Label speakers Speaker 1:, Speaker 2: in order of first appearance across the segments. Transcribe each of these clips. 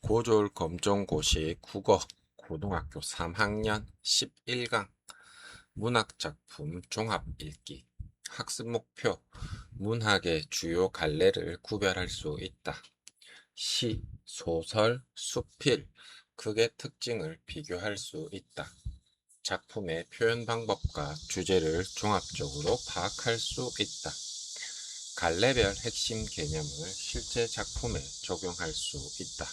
Speaker 1: 고졸 검정고시 국어 고등학교 3학년 11강 문학작품 종합 읽기 학습 목표 문학의 주요 갈래를 구별할 수 있다. 시, 소설, 수필, 극의 특징을 비교할 수 있다. 작품의 표현 방법과 주제를 종합적으로 파악할 수 있다. 갈래별 핵심 개념을 실제 작품에 적용할 수 있다.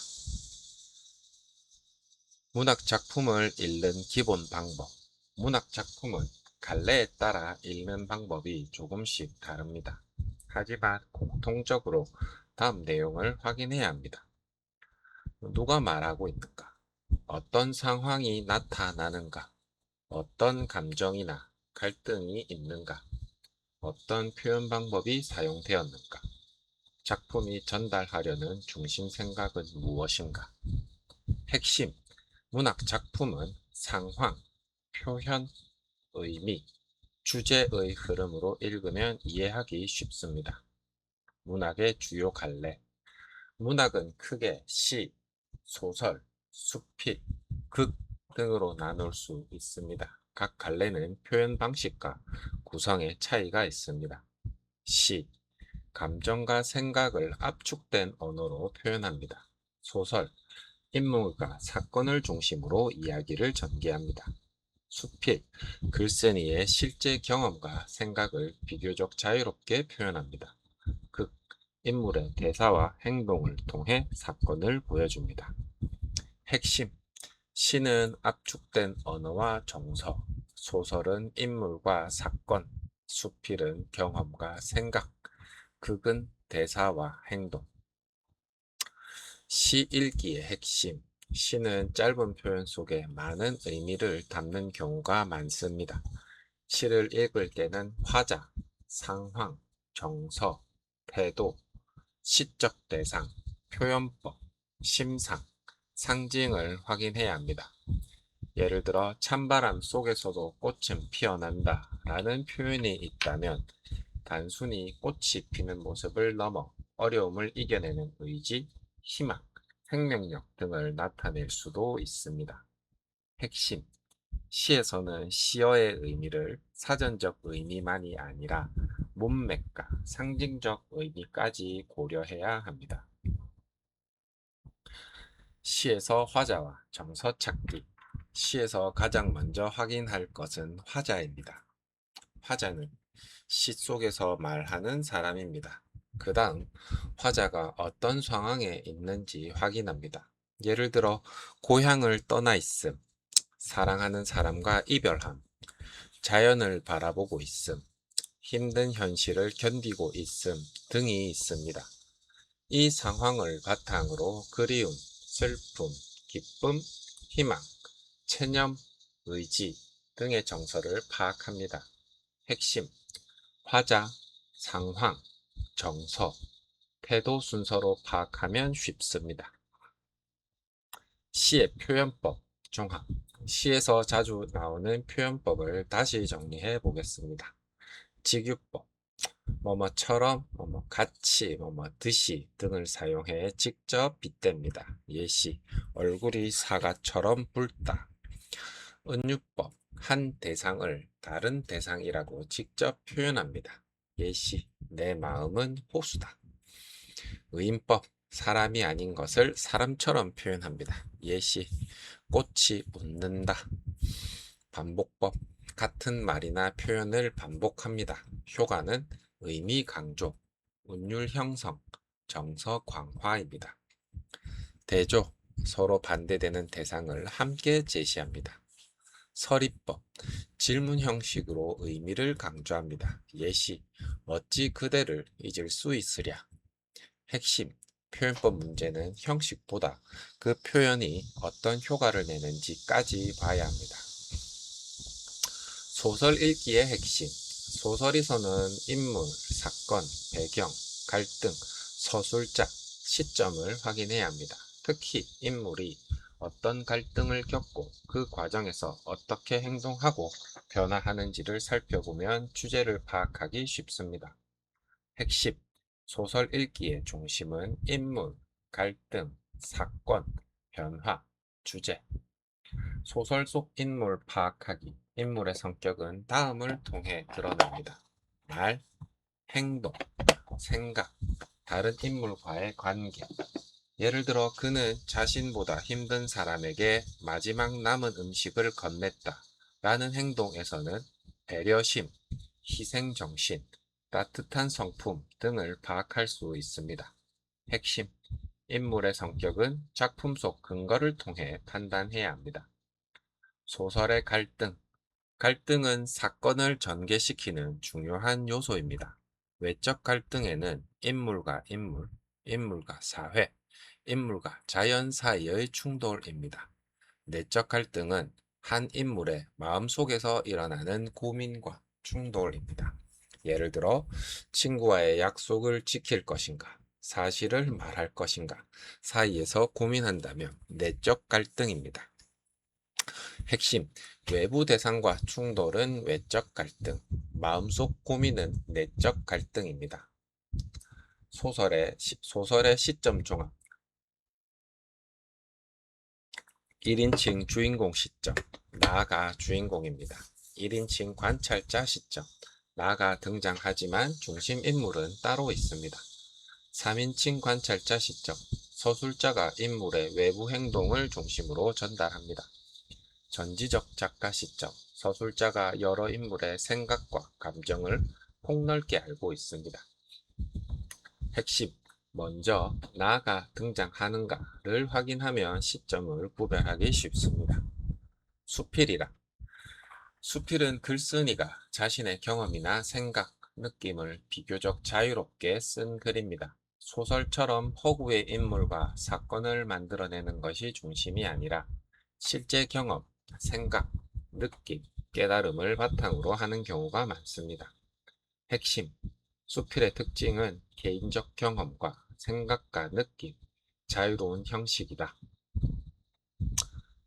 Speaker 1: 문학 작품을 읽는 기본 방법. 문학 작품은 갈래에 따라 읽는 방법이 조금씩 다릅니다. 하지만 공통적으로 다음 내용을 확인해야 합니다. 누가 말하고 있는가? 어떤 상황이 나타나는가? 어떤 감정이나 갈등이 있는가? 어떤 표현 방법이 사용되었는가? 작품이 전달하려는 중심 생각은 무엇인가? 핵심 문학 작품은 상황, 표현, 의미, 주제의 흐름으로 읽으면 이해하기 쉽습니다. 문학의 주요 갈래. 문학은 크게 시, 소설, 수필, 극 등으로 나눌 수 있습니다. 각 갈래는 표현 방식과 구성에 차이가 있습니다. 시, 감정과 생각을 압축된 언어로 표현합니다. 소설, 인물과 사건을 중심으로 이야기를 전개합니다. 수필, 글쓴이의 실제 경험과 생각을 비교적 자유롭게 표현합니다. 극, 인물의 대사와 행동을 통해 사건을 보여줍니다. 핵심, 시는 압축된 언어와 정서, 소설은 인물과 사건, 수필은 경험과 생각, 극은 대사와 행동. 시 읽기의 핵심. 시는 짧은 표현 속에 많은 의미를 담는 경우가 많습니다. 시를 읽을 때는 화자, 상황, 정서, 태도, 시적 대상, 표현법, 심상, 상징을 확인해야 합니다. 예를 들어 찬바람 속에서도 꽃은 피어난다 라는 표현이 있다면 단순히 꽃이 피는 모습을 넘어 어려움을 이겨내는 의지, 희망, 생명력 등을 나타낼 수도 있습니다. 핵심 시에서는 시어의 의미를 사전적 의미만이 아니라 문맥과 상징적 의미까지 고려해야 합니다. 시에서 화자와 정서 찾기. 시에서 가장 먼저 확인할 것은 화자입니다. 화자는 시 속에서 말하는 사람입니다. 그 다음 화자가 어떤 상황에 있는지 확인합니다. 예를 들어 고향을 떠나 있음, 사랑하는 사람과 이별함, 자연을 바라보고 있음, 힘든 현실을 견디고 있음 등이 있습니다. 이 상황을 바탕으로 그리움, 슬픔, 기쁨, 희망, 체념, 의지 등의 정서를 파악합니다. 핵심 화자, 상황, 정서, 태도 순서로 파악하면 쉽습니다. 시의 표현법 종합. 시에서 자주 나오는 표현법을 다시 정리해 보겠습니다. 직유법, 뭐뭐처럼, 뭐뭐 같이, 뭐뭐 듯이 등을 사용해 직접 빗댑니다. 예시, 얼굴이 사과처럼 붉다. 은유법, 한 대상을 다른 대상이라고 직접 표현합니다. 예시, 내 마음은 호수다. 의인법, 사람이 아닌 것을 사람처럼 표현합니다. 예시, 꽃이 웃는다. 반복법, 같은 말이나 표현을 반복합니다. 효과는 의미 강조, 운율 형성, 정서 강화입니다. 대조, 서로 반대되는 대상을 함께 제시합니다. 서리법, 질문 형식으로 의미를 강조합니다. 예시, 어찌 그대를 잊을 수 있으랴. 핵심, 표현법 문제는 형식보다 그 표현이 어떤 효과를 내는지까지 봐야 합니다. 소설 읽기의 핵심. 소설에서는 인물, 사건, 배경, 갈등, 서술자, 시점을 확인해야 합니다. 특히 인물이 어떤 갈등을 겪고 그 과정에서 어떻게 행동하고 변화하는지를 살펴보면 주제를 파악하기 쉽습니다. 핵심 소설 읽기의 중심은 인물, 갈등, 사건, 변화, 주제. 소설 속 인물 파악하기. 인물의 성격은 다음을 통해 드러납니다. 말, 행동, 생각, 다른 인물과의 관계. 예를 들어 그는 자신보다 힘든 사람에게 마지막 남은 음식을 건넸다 라는 행동에서는 배려심, 희생정신, 따뜻한 성품 등을 파악할 수 있습니다. 핵심, 인물의 성격은 작품 속 근거를 통해 판단해야 합니다. 소설의 갈등, 갈등은 사건을 전개시키는 중요한 요소입니다. 외적 갈등에는 인물과 인물, 인물과 사회, 인물과 자연 사이의 충돌입니다. 내적 갈등은 한 인물의 마음속에서 일어나는 고민과 충돌입니다. 예를 들어 친구와의 약속을 지킬 것인가, 사실을 말할 것인가 사이에서 고민한다면 내적 갈등입니다. 핵심, 외부 대상과 충돌은 외적 갈등, 마음속 고민은 내적 갈등입니다. 소설의 시점 종합. 1인칭 주인공 시점, 나가 주인공입니다. 1인칭 관찰자 시점, 나가 등장하지만 중심 인물은 따로 있습니다. 3인칭 관찰자 시점, 서술자가 인물의 외부 행동을 중심으로 전달합니다. 전지적 작가 시점, 서술자가 여러 인물의 생각과 감정을 폭넓게 알고 있습니다. 핵심, 먼저 나가 등장하는가를 확인하면 시점을 구별하기 쉽습니다. 수필이란, 수필은 글쓴이가 자신의 경험이나 생각, 느낌을 비교적 자유롭게 쓴 글입니다. 소설처럼 허구의 인물과 사건을 만들어내는 것이 중심이 아니라 실제 경험, 생각, 느낌, 깨달음을 바탕으로 하는 경우가 많습니다. 핵심, 수필의 특징은 개인적 경험과 생각과 느낌, 자유로운 형식이다.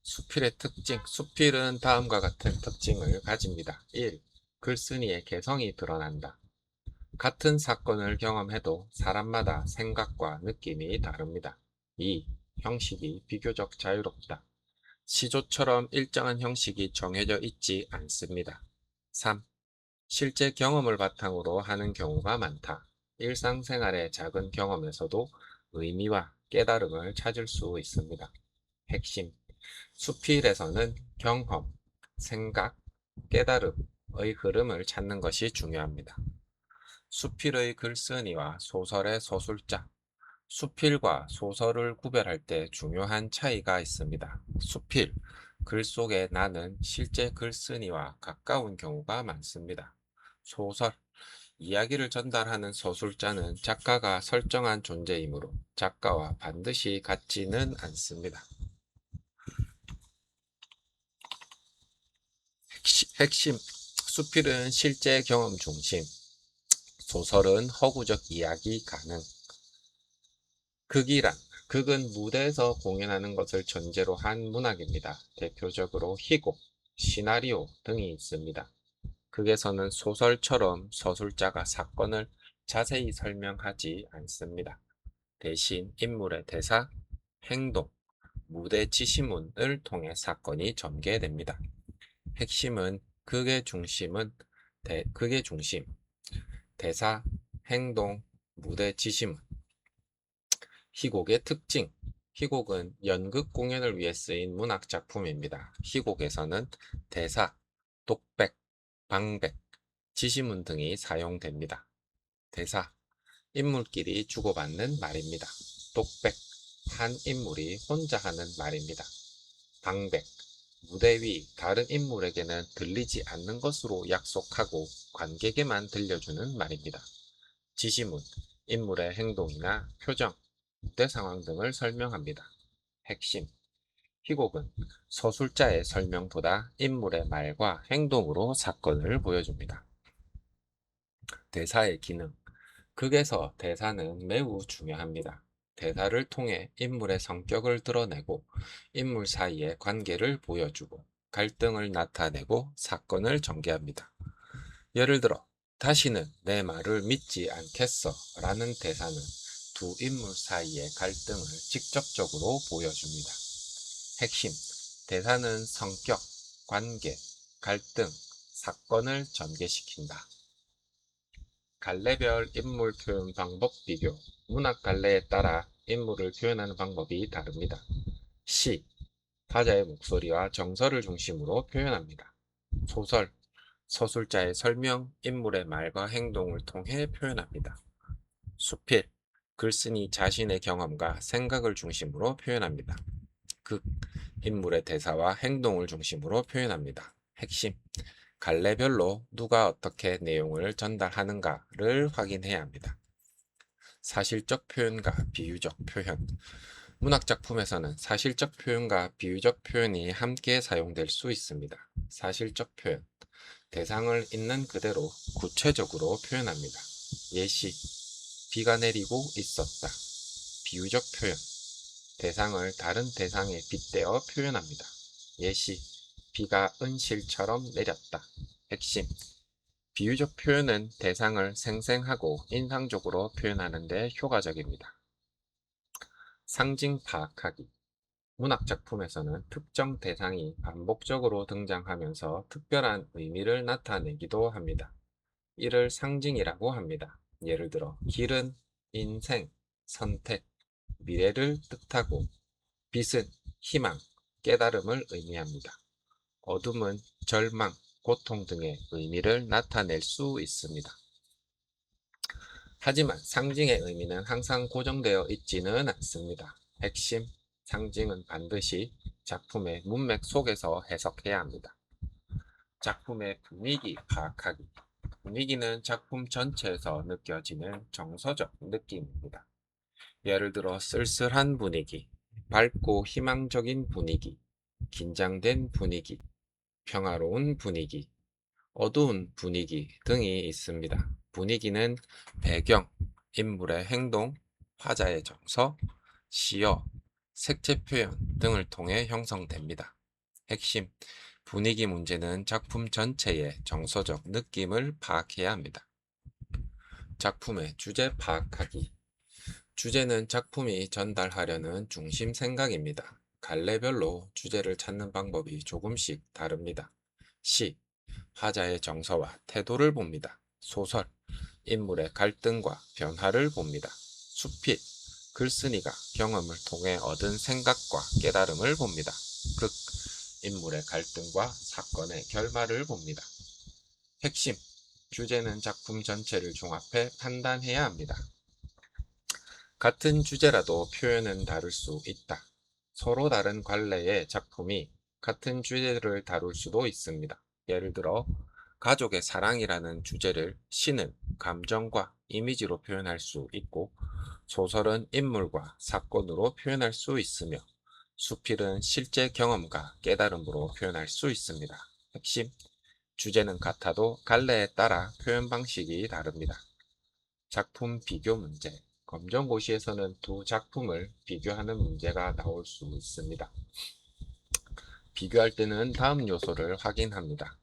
Speaker 1: 수필의 특징, 수필은 다음과 같은 특징을 가집니다. 1. 글쓴이의 개성이 드러난다. 같은 사건을 경험해도 사람마다 생각과 느낌이 다릅니다. 2. 형식이 비교적 자유롭다. 시조처럼 일정한 형식이 정해져 있지 않습니다. 3. 실제 경험을 바탕으로 하는 경우가 많다. 일상생활의 작은 경험에서도 의미와 깨달음을 찾을 수 있습니다. 핵심, 수필에서는 경험, 생각, 깨달음의 흐름을 찾는 것이 중요합니다. 수필의 글쓴이와 소설의 서술자, 수필과 소설을 구별할 때 중요한 차이가 있습니다. 수필, 글 속의 나는 실제 글쓴이와 가까운 경우가 많습니다. 소설, 이야기를 전달하는 서술자는 작가가 설정한 존재이므로 작가와 반드시 같지는 않습니다. 핵심, 수필은 실제 경험 중심, 소설은 허구적 이야기 가능. 극이란, 극은 무대에서 공연하는 것을 전제로 한 문학입니다. 대표적으로 희곡, 시나리오 등이 있습니다. 극에서는 소설처럼 서술자가 사건을 자세히 설명하지 않습니다. 대신 인물의 대사, 행동, 무대 지시문을 통해 사건이 전개됩니다. 핵심은 극의 중심, 대사, 행동, 무대 지시문. 희곡의 특징, 희곡은 연극 공연을 위해 쓰인 문학 작품입니다. 희곡에서는 대사, 독백, 방백, 지시문 등이 사용됩니다. 대사, 인물끼리 주고받는 말입니다. 독백, 한 인물이 혼자 하는 말입니다. 방백, 무대 위 다른 인물에게는 들리지 않는 것으로 약속하고 관객에만 들려주는 말입니다. 지시문, 인물의 행동이나 표정, 무대 상황 등을 설명합니다. 핵심, 희곡은 서술자의 설명보다 인물의 말과 행동으로 사건을 보여줍니다. 대사의 기능, 극에서 대사는 매우 중요합니다. 대사를 통해 인물의 성격을 드러내고 인물 사이의 관계를 보여주고 갈등을 나타내고 사건을 전개합니다. 예를 들어 다시는 내 말을 믿지 않겠어 라는 대사는 두 인물 사이의 갈등을 직접적으로 보여줍니다. 핵심, 대사는 성격, 관계, 갈등, 사건을 전개시킨다. 갈래별 인물 표현 방법 비교. 문학 갈래에 따라 인물을 표현하는 방법이 다릅니다. 시, 화자의 목소리와 정서를 중심으로 표현합니다. 소설, 서술자의 설명, 인물의 말과 행동을 통해 표현합니다. 수필, 글쓴이 자신의 경험과 생각을 중심으로 표현합니다. 극, 인물의 대사와 행동을 중심으로 표현합니다. 핵심, 갈래별로 누가 어떻게 내용을 전달하는가를 확인해야 합니다. 사실적 표현과 비유적 표현. 문학 작품에서는 사실적 표현과 비유적 표현이 함께 사용될 수 있습니다. 사실적 표현. 대상을 있는 그대로 구체적으로 표현합니다. 예시, 비가 내리고 있었다. 비유적 표현. 대상을 다른 대상에 빗대어 표현합니다. 예시, 비가 은실처럼 내렸다. 핵심, 비유적 표현은 대상을 생생하고 인상적으로 표현하는 데 효과적입니다. 상징 파악하기. 문학 작품에서는 특정 대상이 반복적으로 등장하면서 특별한 의미를 나타내기도 합니다. 이를 상징이라고 합니다. 예를 들어 길은 인생, 선택, 미래를 뜻하고 빛은 희망, 깨달음을 의미합니다. 어둠은 절망, 고통 등의 의미를 나타낼 수 있습니다. 하지만 상징의 의미는 항상 고정되어 있지는 않습니다. 핵심, 상징은 반드시 작품의 문맥 속에서 해석해야 합니다. 작품의 분위기 파악하기. 분위기는 작품 전체에서 느껴지는 정서적 느낌입니다. 예를 들어 쓸쓸한 분위기, 밝고 희망적인 분위기, 긴장된 분위기, 평화로운 분위기, 어두운 분위기 등이 있습니다. 분위기는 배경, 인물의 행동, 화자의 정서, 시어, 색채 표현 등을 통해 형성됩니다. 핵심, 분위기 문제는 작품 전체의 정서적 느낌을 파악해야 합니다. 작품의 주제 파악하기. 주제는 작품이 전달하려는 중심 생각입니다. 갈래별로 주제를 찾는 방법이 조금씩 다릅니다. 시, 화자의 정서와 태도를 봅니다. 소설, 인물의 갈등과 변화를 봅니다. 수필, 글쓴이가 경험을 통해 얻은 생각과 깨달음을 봅니다. 극, 인물의 갈등과 사건의 결말을 봅니다. 핵심, 주제는 작품 전체를 종합해 판단해야 합니다. 같은 주제라도 표현은 다를 수 있다. 서로 다른 관례의 작품이 같은 주제를 다룰 수도 있습니다. 예를 들어 가족의 사랑이라는 주제를 시는 감정과 이미지로 표현할 수 있고 소설은 인물과 사건으로 표현할 수 있으며 수필은 실제 경험과 깨달음으로 표현할 수 있습니다. 핵심, 주제는 같아도 갈래에 따라 표현 방식이 다릅니다. 작품 비교 문제. 검정고시에서는 두 작품을 비교하는 문제가 나올 수 있습니다. 비교할 때는 다음 요소를 확인합니다.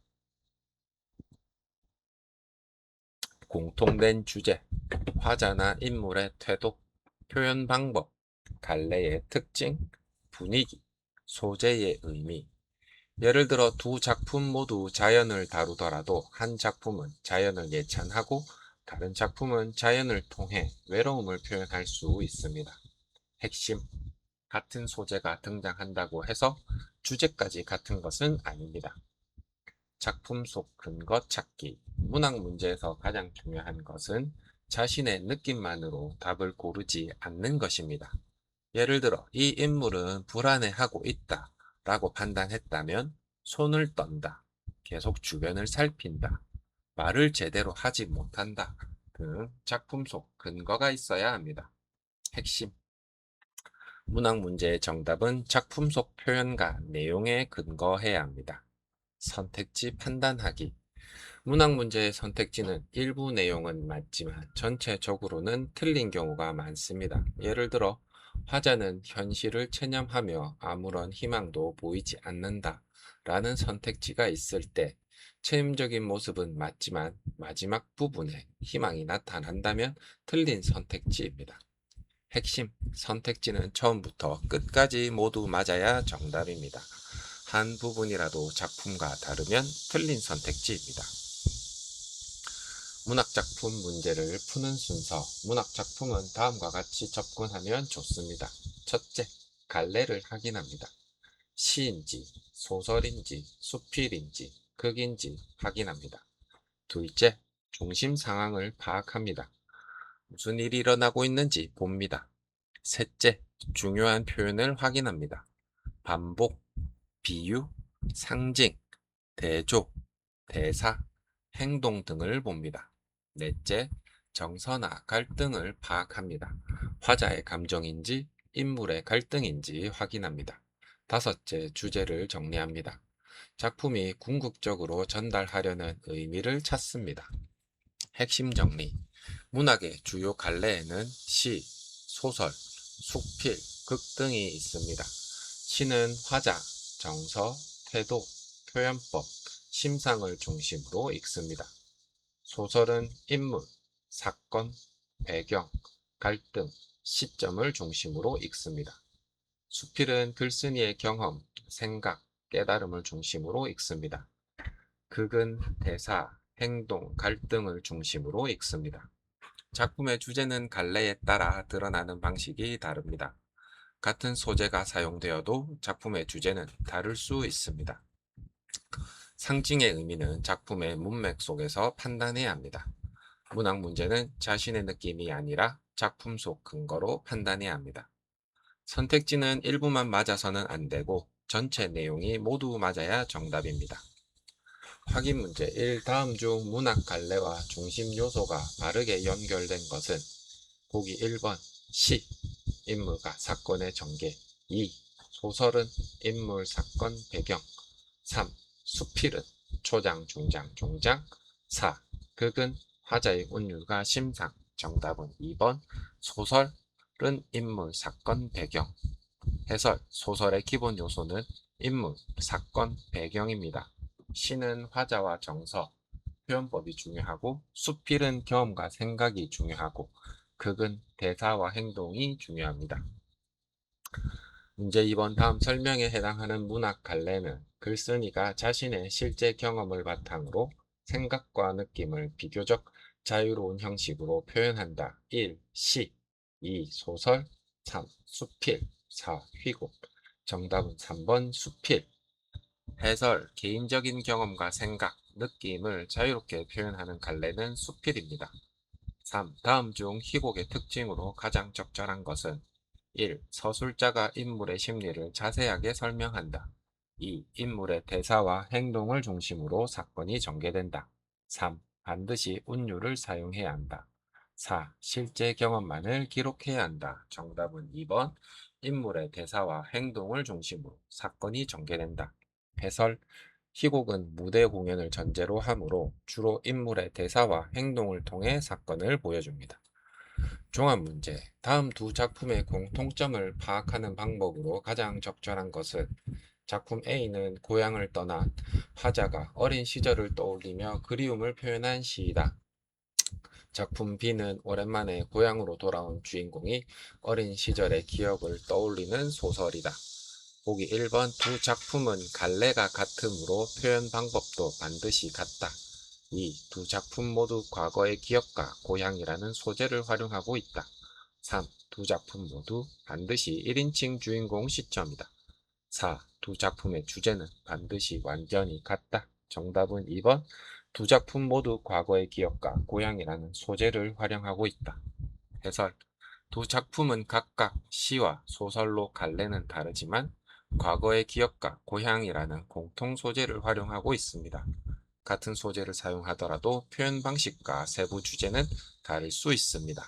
Speaker 1: 공통된 주제, 화자나 인물의 태도, 표현 방법, 갈래의 특징, 분위기, 소재의 의미. 예를 들어 두 작품 모두 자연을 다루더라도 한 작품은 자연을 예찬하고 다른 작품은 자연을 통해 외로움을 표현할 수 있습니다. 핵심, 같은 소재가 등장한다고 해서 주제까지 같은 것은 아닙니다. 작품 속 근거 찾기. 문학 문제에서 가장 중요한 것은 자신의 느낌만으로 답을 고르지 않는 것입니다. 예를 들어 이 인물은 불안해하고 있다 라고 판단했다면 손을 떤다, 계속 주변을 살핀다, 말을 제대로 하지 못한다 등 작품 속 근거가 있어야 합니다. 핵심, 문학 문제의 정답은 작품 속 표현과 내용에 근거해야 합니다. 선택지 판단하기. 문학 문제의 선택지는 일부 내용은 맞지만 전체적으로는 틀린 경우가 많습니다. 예를 들어 화자는 현실을 체념하며 아무런 희망도 보이지 않는다 라는 선택지가 있을 때 체험적인 모습은 맞지만 마지막 부분에 희망이 나타난다면 틀린 선택지입니다. 핵심 선택지는 처음부터 끝까지 모두 맞아야 정답입니다. 한 부분이라도 작품과 다르면 틀린 선택지입니다. 문학작품 문제를 푸는 순서. 문학작품은 다음과 같이 접근하면 좋습니다. 첫째, 갈래를 확인합니다. 시인지, 소설인지, 수필인지, 극인지 확인합니다. 둘째, 중심 상황을 파악합니다. 무슨 일이 일어나고 있는지 봅니다. 셋째, 중요한 표현을 확인합니다. 반복, 비유, 상징, 대조, 대사, 행동 등을 봅니다. 넷째, 정서나 갈등을 파악합니다. 화자의 감정인지 인물의 갈등인지 확인합니다. 다섯째, 주제를 정리합니다. 작품이 궁극적으로 전달하려는 의미를 찾습니다. 핵심 정리. 문학의 주요 갈래에는 시, 소설, 속필, 극 등이 있습니다. 시는 화자, 정서, 태도, 표현법, 심상을 중심으로 읽습니다. 소설은 인물, 사건, 배경, 갈등, 시점을 중심으로 읽습니다. 수필은 글쓴이의 경험, 생각, 깨달음을 중심으로 읽습니다. 극은 대사, 행동, 갈등을 중심으로 읽습니다. 작품의 주제는 갈래에 따라 드러나는 방식이 다릅니다. 같은 소재가 사용되어도 작품의 주제는 다를 수 있습니다. 상징의 의미는 작품의 문맥 속에서 판단해야 합니다. 문학 문제는 자신의 느낌이 아니라 작품 속 근거로 판단해야 합니다. 선택지는 일부만 맞아서는 안 되고 전체 내용이 모두 맞아야 정답입니다. 확인 문제 1. 다음 중 문학 갈래와 중심 요소가 바르게 연결된 것은 보기 1번 시, 인물과 사건의 전개. 2. 소설은 인물, 사건, 배경. 3. 수필은 초장, 중장, 종장. 4. 극은 화자의 운율과 심상. 정답은 2번 소설은 인물, 사건, 배경. 해설. 소설의 기본 요소는 인물, 사건, 배경입니다. 시는 화자와 정서, 표현법이 중요하고 수필은 경험과 생각이 중요하고 극은 대사와 행동이 중요합니다. 문제 2번 다음 설명에 해당하는 문학 갈래는 글쓴이가 자신의 실제 경험을 바탕으로 생각과 느낌을 비교적 자유로운 형식으로 표현한다. 1. 시 2. 소설 3. 수필 4. 희곡. 정답은 3번 수필. 해설, 개인적인 경험과 생각, 느낌을 자유롭게 표현하는 갈래는 수필입니다. 3. 다음 중 희곡의 특징으로 가장 적절한 것은 1. 서술자가 인물의 심리를 자세하게 설명한다. 2. 인물의 대사와 행동을 중심으로 사건이 전개된다. 3. 반드시 운율을 사용해야 한다. 4. 실제 경험만을 기록해야 한다. 정답은 2번 인물의 대사와 행동을 중심으로 사건이 전개된다. 해설, 희곡은 무대 공연을 전제로 하므로 주로 인물의 대사와 행동을 통해 사건을 보여줍니다. 종합 문제. 다음 두 작품의 공통점을 파악하는 방법으로 가장 적절한 것은 작품 A는 고향을 떠난 화자가 어린 시절을 떠올리며 그리움을 표현한 시이다. 작품 B는 오랜만에 고향으로 돌아온 주인공이 어린 시절의 기억을 떠올리는 소설이다. 보기 1번 두 작품은 갈래가 같으므로 표현 방법도 반드시 같다. 2. 두 작품 모두 과거의 기억과 고향이라는 소재를 활용하고 있다. 3. 두 작품 모두 반드시 1인칭 주인공 시점이다. 4. 두 작품의 주제는 반드시 완전히 같다. 정답은 2번 두 작품 모두 과거의 기억과 고향이라는 소재를 활용하고 있다. 해설. 두 작품은 각각 시와 소설로 갈래는 다르지만 과거의 기억과 고향이라는 공통 소재를 활용하고 있습니다. 같은 소재를 사용하더라도 표현 방식과 세부 주제는 다를 수 있습니다.